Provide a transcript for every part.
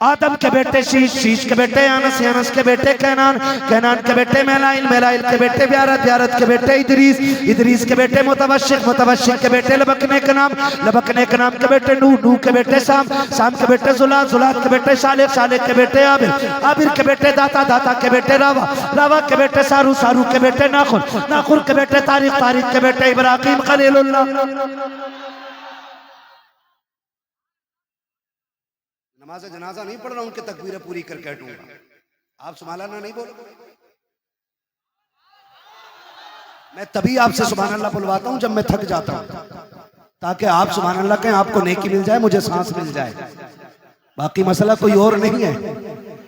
आदम के बेटे शीश, शीश के बेटे अनस, अनस के बेटे कैनान, कैनान के बेटे मेलाइल, मेलाइल के बेटे ब्यारत, ब्यारत के बेटे इदरीस, इदरीस के बेटे मुतवशिक, मुतवशिक के बेटे लबकने के नाम, लबकने के नाम के बेटे नूह, नूह के बेटे साम, साम के बेटे जुलात, जुलात के बेटे शालिक, शालिक के बेटे आबिर, आबिर के बेटे दाता, दाता के बेटे रावा, रावा के बेटे सारू, सारू के बेटे नाखुर, नाखुर के बेटे तारिक, तारिक के बेटे इब्राहिम खलीलुल्लाह। नमाज जनाजा नहीं पढ़ रहा हूं कि तकबीरें पूरी करके हटूंगा। आप सुभान नहीं बोलो, मैं तभी आपसे सुभान अल्लाह बुलवाता हूं जब मैं थक जाता हूं, ताकि आप सुभान अल्लाह कहें, आपको नेकी मिल जाए, मुझे सांस मिल जाए। बाकी मसला कोई और नहीं है,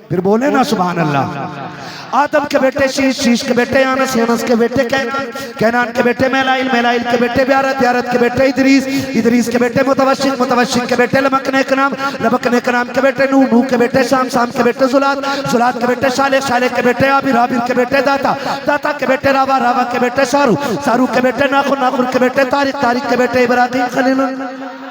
फिर बोले ना सुभान अल्लाह। आदम के बेटे शीश, शीश के बेटे अनस, अनस के बेटे कैनान, कैनान के बेटे मेलाइल, मेलाइल के बेटे ब्यारत, ब्यारत के बेटे इदरीस, इदरीस के बेटे मुतवशिक, मुतवशिक के बेटे लबकने के नाम, लबकने के नाम के बेटे नूह, नूह के बेटे शाम, शाम के बेटे जुलात, जुलात के बेटे शालिक, शालिक के बेटे आबिर, आबिर के बेटे दाता, दाता के बेटे रावा, रावा के बेटे सारू, सारू के बेटे नाखुर, नाखुर के बेटे तारिक, तारिक के बेटे इब्राहिम खलीलुल्लाह,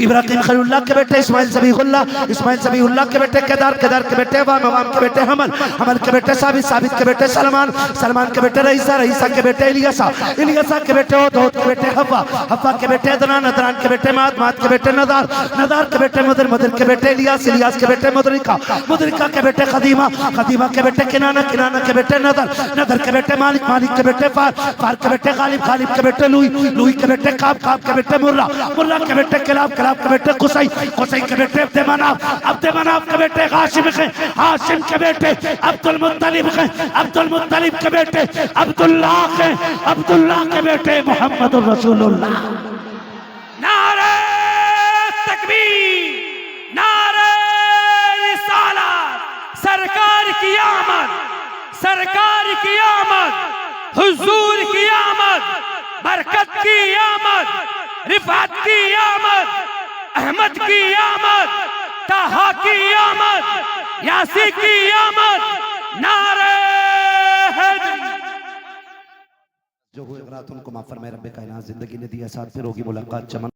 इब्राहिम खलीलुल्लाह के बेटे इस्माइल ज़बीहुल्लाह, इस्माइल ज़बीहुल्लाह के बेटे केदार, केदार के बेटे वाम, वाम के बेटे हमल, हमल के बेटे साबित, साबित के बेटे सलमान, सलमान के बेटे रईसा, रईसा के बेटे इलियासा, इलियासा के बेटे ओद, ओद के बेटे हव्वा, हव्वा के बेटे अदनान, अदनान के बेटे माद, माद के बेटे नदार, नदार के बेटे मदर, मदर के बेटे इलियास, इलियास के बेटे मुदरिका, मुदरिका के बेटे खदीमा, खदीमा के बेटे किनाना, किनाना के बेटे नदर, नदर के बेटे मालिक, मालिक के बेटे फार, फार के बेटे गालिब, गालिब के बेटे लुई, लुई के बेटे काब, काब के बेटे मुर्रा, मुर्रा के बेटे किलाब, किलाब के बेटे कुसई, कुसई के बेटे अब्दे मनाफ, अब्दे मनाफ के बेटे हाशिम के, हाशिम के बेटे अब्दुल मुत्तलिब के, अब्दुल मुत्तलिब के बेटे अब्दुल्लाह के, अब्दुल्लाह के बेटे मोहम्मदुर रसूलुल्लाह। नारे तकबीर, नारे रिसालत, सरकार की आमद, सरकार की आमद, हुजूर की आमद, बरकत की आमद, रिफात की आमद, अहमद की आमद, ताहा की आमद, यासी की आमद, नारे जो हुए रात उनको माफ फरमाए रब्बे कायनात। जिंदगी ने दिया साथ, फिर होगी मुलाकात चमन।